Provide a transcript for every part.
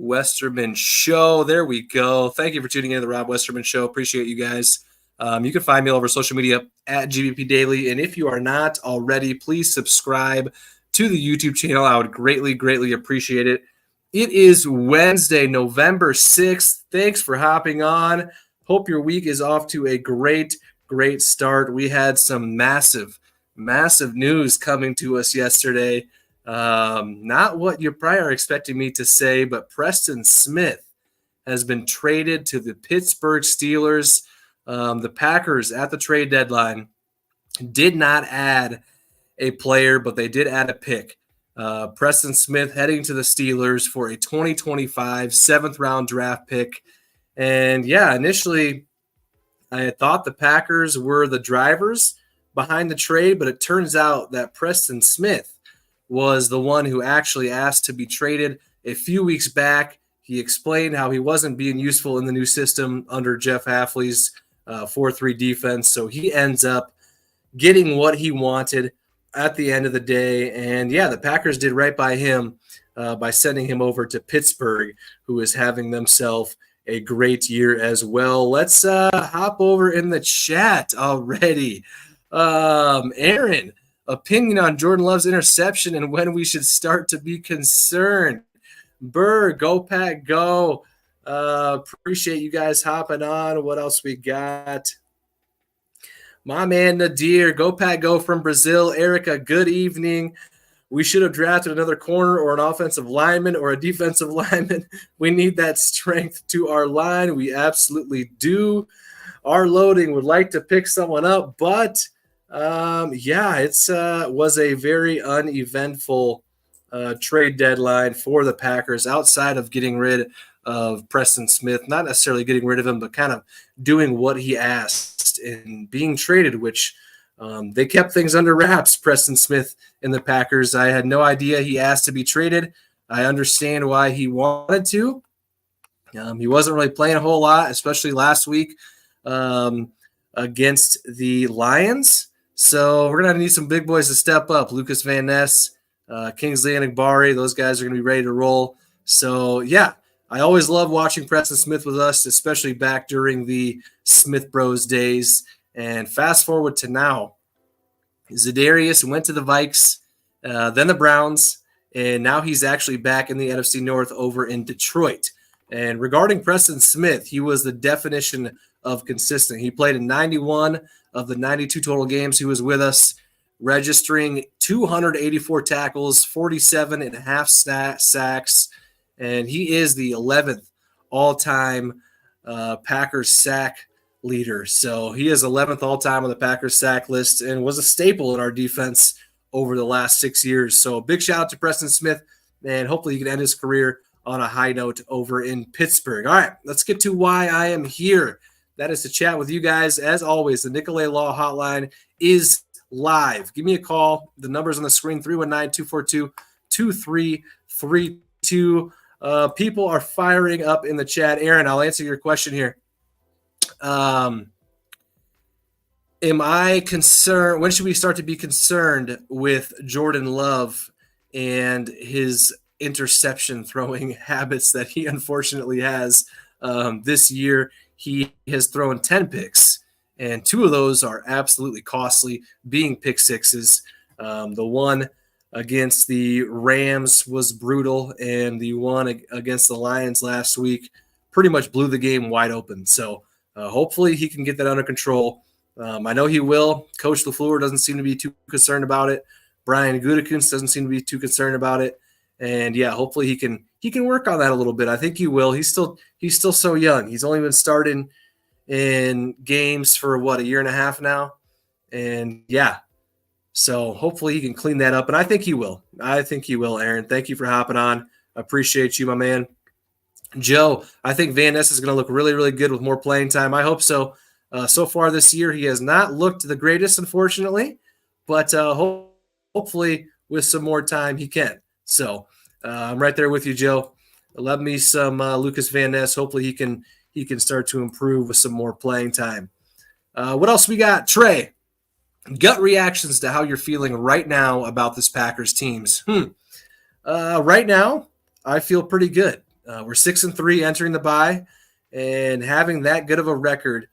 Westerman Show. There we go. Thank you for tuning in to the Rob Westerman Show. Appreciate you guys. You can find me over social media at GBP Daily. And if you are not already, please subscribe to the YouTube channel. I would greatly, greatly appreciate it. It is Wednesday, November 6th. Thanks for hopping on. Hope your week is off to a great, great start. We had some massive news coming to us yesterday. Not what you probably are expecting me to say, but Preston Smith has been traded to the Pittsburgh Steelers. The Packers at the trade deadline did not add a player, but they did add a pick. Preston Smith heading to the Steelers for a 2025 7th-round draft pick. And yeah, initially I had thought the Packers were the drivers behind the trade, but it turns out that Preston Smith was the one who actually asked to be traded a few weeks back. He explained how he wasn't being useful in the new system under Jeff Hafley's 4-3 defense. So he ends up getting what he wanted at the end of the day. And yeah, the Packers did right by him by sending him over to Pittsburgh, who is having themselves a great year as well. Let's hop over in the chat already. Aaron, opinion on Jordan Love's interception and when we should start to be concerned. Burr, go Pack, go. Appreciate you guys hopping on. What else we got? My man Nadir, go Pack, go from Brazil. Erica, good evening. We should have drafted another corner or an offensive lineman or a defensive lineman. We need that strength to our line. We absolutely do. Our loading would like to pick someone up, but it was a very uneventful trade deadline for the Packers outside of getting rid of Preston Smith, not necessarily getting rid of him, but kind of doing what he asked and being traded, which they kept things under wraps, Preston Smith and the Packers. I had no idea he asked to be traded. I understand why he wanted to. He wasn't really playing a whole lot, especially last week against the Lions. So we're going to need some big boys to step up. Lucas Van Ness, Kingsley Enagbare, those guys are going to be ready to roll. So, yeah, I always love watching Preston Smith with us, especially back during the Smith Bros days. And fast forward to now, Za'Darius went to the Vikes, then the Browns, and now he's actually back in the NFC North over in Detroit. And regarding Preston Smith, he was the definition of consistent. He played in 91 of the 92 total games he was with us, registering 284 tackles, 47 and a half sacks, and he is the 11th all-time Packers sack leader. So he is 11th all-time on the Packers sack list and was a staple in our defense over the last 6 years. So big shout out to Preston Smith, and hopefully he can end his career on a high note over in Pittsburgh. All right, let's get to why I am here. That is to chat with you guys. As always, the Nicolet Law hotline is live. Give me a call. The number's on the screen, 319-242-2332. People are firing up in the chat. Aaron, I'll answer your question here. Am I concerned? When should we start to be concerned with Jordan Love and his interception throwing habits that he unfortunately has this year? He has thrown 10 picks, and 2 of those are absolutely costly, being pick sixes. The one against the Rams was brutal, and the one against the Lions last week pretty much blew the game wide open. So hopefully he can get that under control. I know he will. Coach LaFleur doesn't seem to be too concerned about it. Brian Gutekunst doesn't seem to be too concerned about it. And yeah, hopefully he can work on that a little bit. I think he will. He's still so young. He's only been starting in games for a year and a half now. And yeah, so hopefully he can clean that up. And I think he will. Aaron. Thank you for hopping on. I appreciate you, my man. Joe, I think Van Ness is going to look really, really good with more playing time. I hope so. So far this year, he has not looked the greatest, unfortunately, but hopefully with some more time he can. So I'm right there with you, Joe. Love me some Lucas Van Ness. Hopefully he can start to improve with some more playing time. What else we got? Trey, gut reactions to how you're feeling right now about this Packers teams. Right now, I feel pretty good. We're 6-3 entering the bye, and having that good of a record,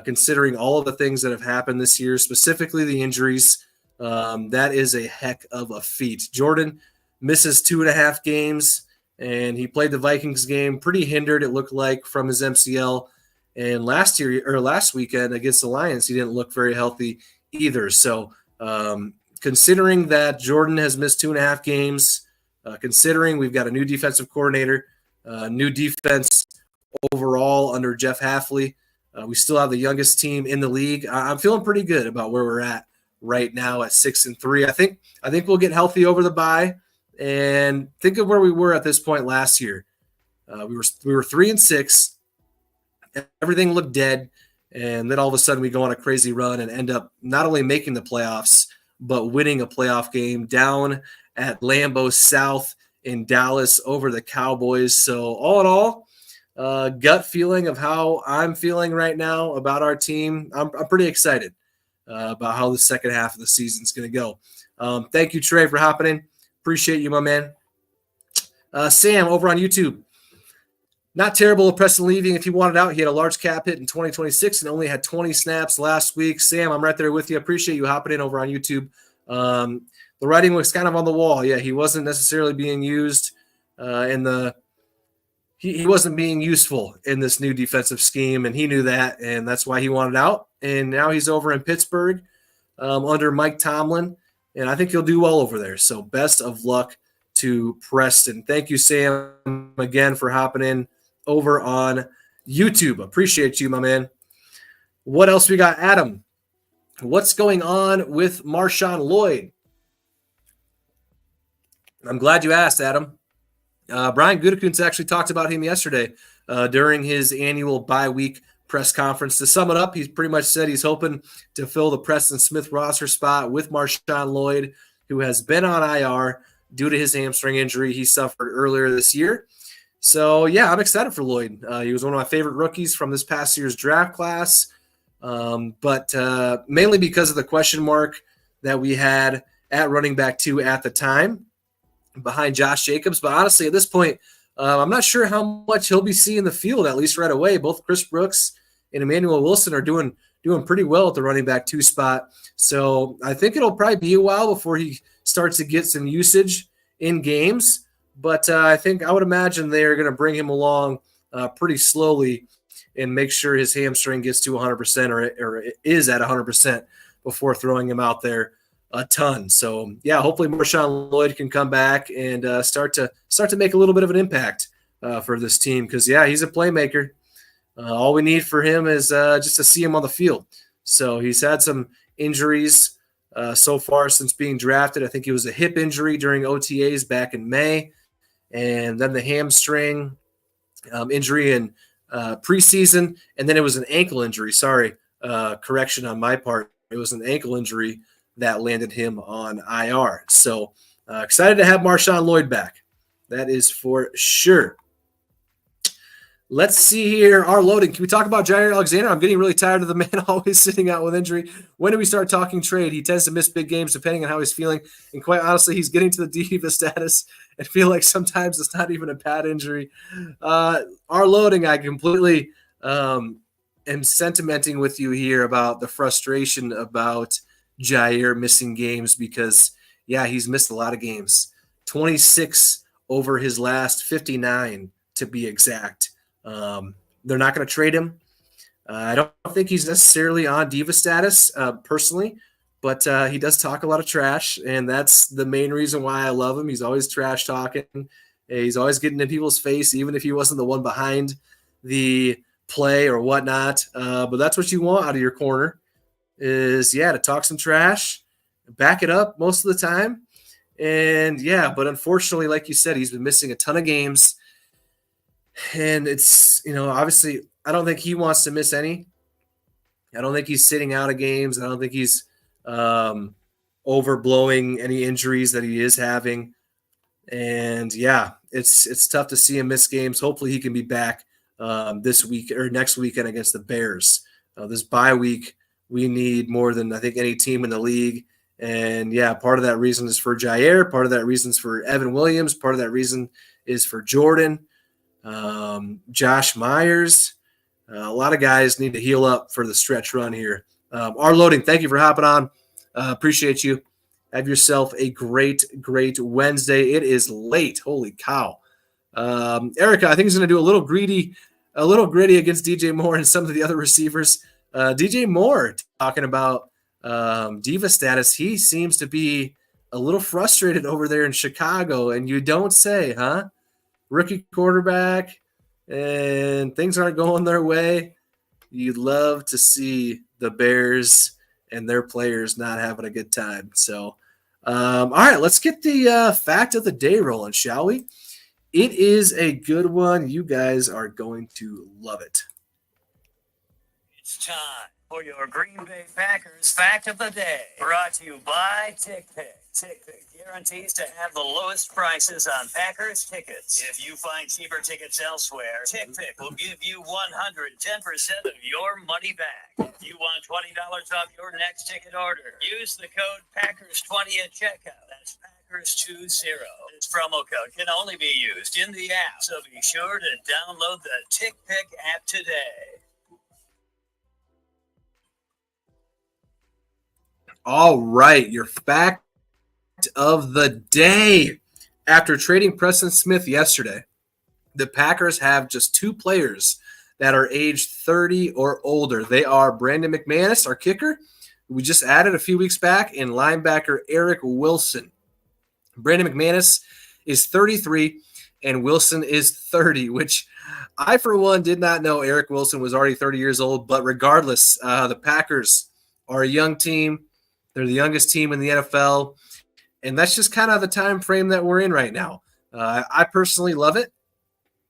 considering all of the things that have happened this year, specifically the injuries, that is a heck of a feat. Jordan misses 2.5 games, and he played the Vikings game pretty hindered, it looked like, from his MCL. And last weekend against the Lions, he didn't look very healthy either. So, considering that Jordan has missed 2.5 games, considering we've got a new defensive coordinator, new defense overall under Jeff Hafley, we still have the youngest team in the league. I'm feeling pretty good about where we're at right now at 6-3. I think we'll get healthy over the bye, and think of where we were at this point last year. We were 3-6. Everything looked dead, and then all of a sudden we go on a crazy run and end up not only making the playoffs but winning a playoff game down at Lambeau South in Dallas over the Cowboys. So all in all, gut feeling of how I'm feeling right now about our team, I'm pretty excited about how the second half of the season is going to go. Thank you, Trey, for hopping in. Appreciate you, my man. Sam over on YouTube. Not terrible of Preston leaving if he wanted out. He had a large cap hit in 2026 and only had 20 snaps last week. Sam, I'm right there with you. Appreciate you hopping in over on YouTube. The writing was kind of on the wall. Yeah, he wasn't necessarily being used he wasn't being useful in this new defensive scheme, and he knew that, and that's why he wanted out. And now he's over in Pittsburgh under Mike Tomlin, and I think he'll do well over there. So best of luck to Preston. Thank you, Sam, again for hopping in over on YouTube. Appreciate you, my man. What else we got? Adam, what's going on with Marshawn Lloyd? I'm glad you asked, Adam. Brian Gutekunst actually talked about him yesterday during his annual bye week press conference. To sum it up, he's pretty much said he's hoping to fill the Preston Smith roster spot with Marshawn Lloyd, who has been on IR due to his hamstring injury he suffered earlier this year. So, yeah, I'm excited for Lloyd. He was one of my favorite rookies from this past year's draft class, but mainly because of the question mark that we had at running back 2 at the time behind Josh Jacobs. But honestly, at this point, I'm not sure how much he'll be seeing the field, at least right away. Both Chris Brooks and Emmanuel Wilson are doing pretty well at the running back 2 spot. So I think it'll probably be a while before he starts to get some usage in games. But I would imagine they're going to bring him along pretty slowly and make sure his hamstring gets to 100% or is at 100% before throwing him out there a ton. So, yeah, hopefully Marshawn Lloyd can come back and start to make a little bit of an impact for this team because, yeah, he's a playmaker. All we need for him is just to see him on the field. So he's had some injuries so far since being drafted. I think it was a hip injury during OTAs back in May, and then the hamstring injury in preseason, and then it was an ankle injury. Sorry, correction on my part. It was an ankle injury that landed him on IR. So excited to have Marshawn Lloyd back. That is for sure. Let's see here. Our loading. Can we talk about Jair Alexander? I'm getting really tired of the man always sitting out with injury. When do we start talking trade? He tends to miss big games depending on how he's feeling. And quite honestly, he's getting to the diva status and feel like sometimes it's not even a bad injury. Our loading, I completely am sentimenting with you here about the frustration about Jair missing games because, yeah, he's missed a lot of games. 26 over his last 59 to be exact. They're not going to trade him. I don't think he's necessarily on diva status personally, but he does talk a lot of trash, and that's the main reason why I love him. He's always trash talking. He's always getting in people's face, even if he wasn't the one behind the play or whatnot. But that's what you want out of your corner is, to talk some trash, back it up most of the time. And, but unfortunately, like you said, he's been missing a ton of games. And it's, obviously, I don't think he wants to miss any. I don't think he's sitting out of games. I don't think he's overblowing any injuries that he is having. And, it's tough to see him miss games. Hopefully he can be back this week or next weekend against the Bears. This bye week, we need more than I think any team in the league. And, part of that reason is for Jair. Part of that reason is for Evan Williams. Part of that reason is for Jordan. Josh Myers. A lot of guys need to heal up for the stretch run here. Our loading, thank you for hopping on. Appreciate you. Have yourself a great, great Wednesday. It is late. Holy cow. Erica, I think he's going to do a little gritty against DJ Moore and some of the other receivers. DJ Moore talking about diva status. He seems to be a little frustrated over there in Chicago, and you don't say, huh? Rookie quarterback, and things aren't going their way. You'd love to see the Bears and their players not having a good time. So, all right, let's get the fact of the day rolling, shall we? It is a good one. You guys are going to love it. It's time for your Green Bay Packers Fact of the Day. Brought to you by TickPick. TickPick guarantees to have the lowest prices on Packers tickets. If you find cheaper tickets elsewhere, TickPick will give you 110% of your money back. If you want $20 off your next ticket order, use the code PACKERS20 at checkout. That's Packers20. This promo code can only be used in the app, so be sure to download the TickPick app today. All right, your fact of the day. After trading Preston Smith yesterday, the Packers have just two players that are aged 30 or older. They are Brandon McManus, our kicker, who we just added a few weeks back, and linebacker Eric Wilson. Brandon McManus is 33 and Wilson is 30, which I, for one, did not know Eric Wilson was already 30 years old. But regardless, the Packers are a young team. They're the youngest team in the NFL. And that's just kind of the time frame that we're in right now. I personally love it.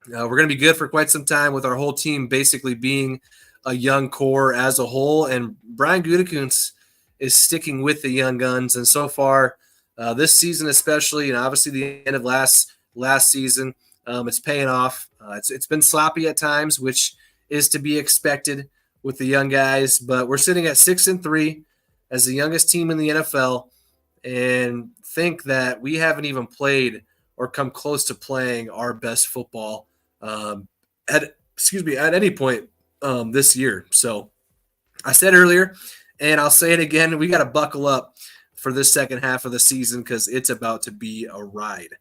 We're going to be good for quite some time with our whole team basically being a young core as a whole. And Brian Gutekunst is sticking with the young guns. And so far, this season especially, and obviously the end of last season, it's paying off. It's been sloppy at times, which is to be expected with the young guys. But we're sitting at 6-3 as the youngest team in the NFL. And think that we haven't even played or come close to playing our best football at any point this year. So I said earlier, and I'll say it again, we got to buckle up for this second half of the season because it's about to be a ride.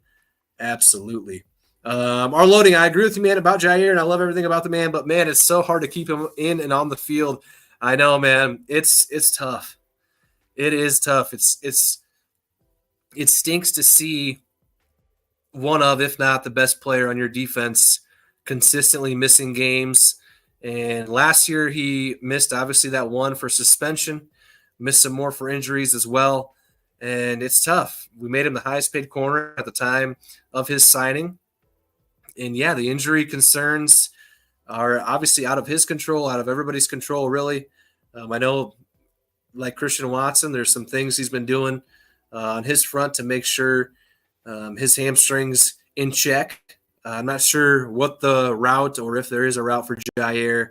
Absolutely. Our loading, I agree with you, man, about Jair, and I love everything about the man, but, man, it's so hard to keep him in and on the field. I know, man. It's tough. It is tough. It stinks to see one of, if not the best player on your defense, consistently missing games. And last year he missed, obviously, that one for suspension, missed some more for injuries as well. And it's tough. We made him the highest paid corner at the time of his signing. And, yeah, the injury concerns are obviously out of his control, out of everybody's control, really. I know, like Christian Watson, there's some things he's been doing on his front to make sure his hamstrings in check. I'm not sure what the route or if there is a route for Jair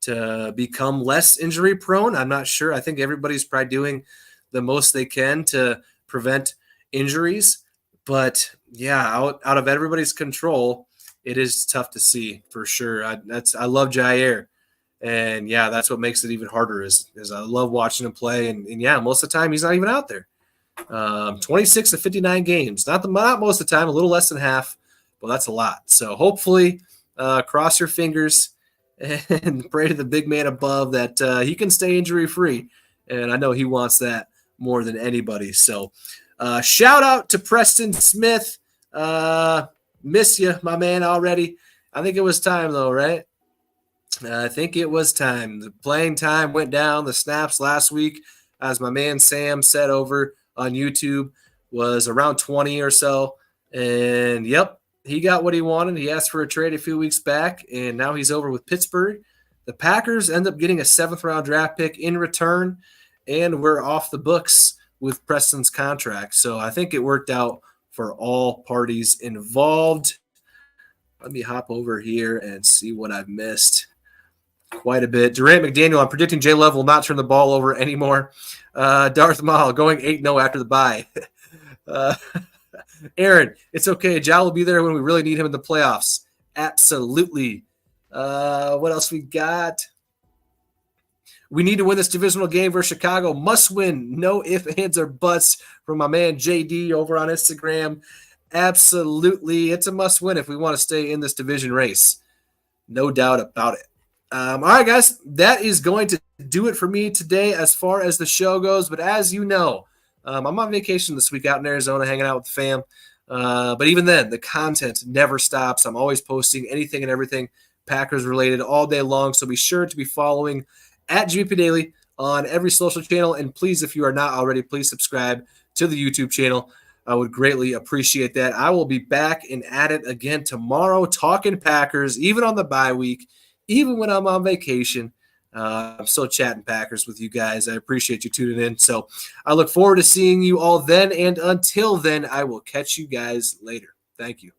to become less injury prone. I'm not sure. I think everybody's probably doing the most they can to prevent injuries. But, yeah, out of everybody's control, it is tough to see for sure. I love Jair. And, yeah, that's what makes it even harder is I love watching him play. And, yeah, most of the time he's not even out there. 26 to 59 games. Not most of the time, a little less than half, but that's a lot. So hopefully cross your fingers and pray to the big man above that he can stay injury-free. And I know he wants that more than anybody. So shout out to Preston Smith. Miss you, my man, already. I think it was time, though, right? I think it was time. The playing time went down. The snaps last week, as my man Sam said over on YouTube, was around 20 or so. And, yep, he got what he wanted. He asked for a trade a few weeks back, and now he's over with Pittsburgh. The Packers end up getting a 7th-round draft pick in return, and we're off the books with Preston's contract. So I think it worked out for all parties involved. Let me hop over here and see what I've missed. Quite a bit. Durant McDaniel, I'm predicting J Love will not turn the ball over anymore. Darth Maul going 8-0 after the bye. Aaron, it's okay. Ja will be there when we really need him in the playoffs. Absolutely. What else we got? We need to win this divisional game versus Chicago. Must win. No ifs, ands, or buts from my man JD over on Instagram. Absolutely. It's a must win if we want to stay in this division race. No doubt about it. All right, guys. That is going to do it for me today as far as the show goes. But as you know, I'm on vacation this week out in Arizona hanging out with the fam. But even then, the content never stops. I'm always posting anything and everything Packers related all day long. So be sure to be following at GBP Daily on every social channel. And please, if you are not already, please subscribe to the YouTube channel. I would greatly appreciate that. I will be back and at it again tomorrow talking Packers, even on the bye week, even when I'm on vacation. I'm still chatting Packers with you guys. I appreciate you tuning in. So I look forward to seeing you all then. And until then, I will catch you guys later. Thank you.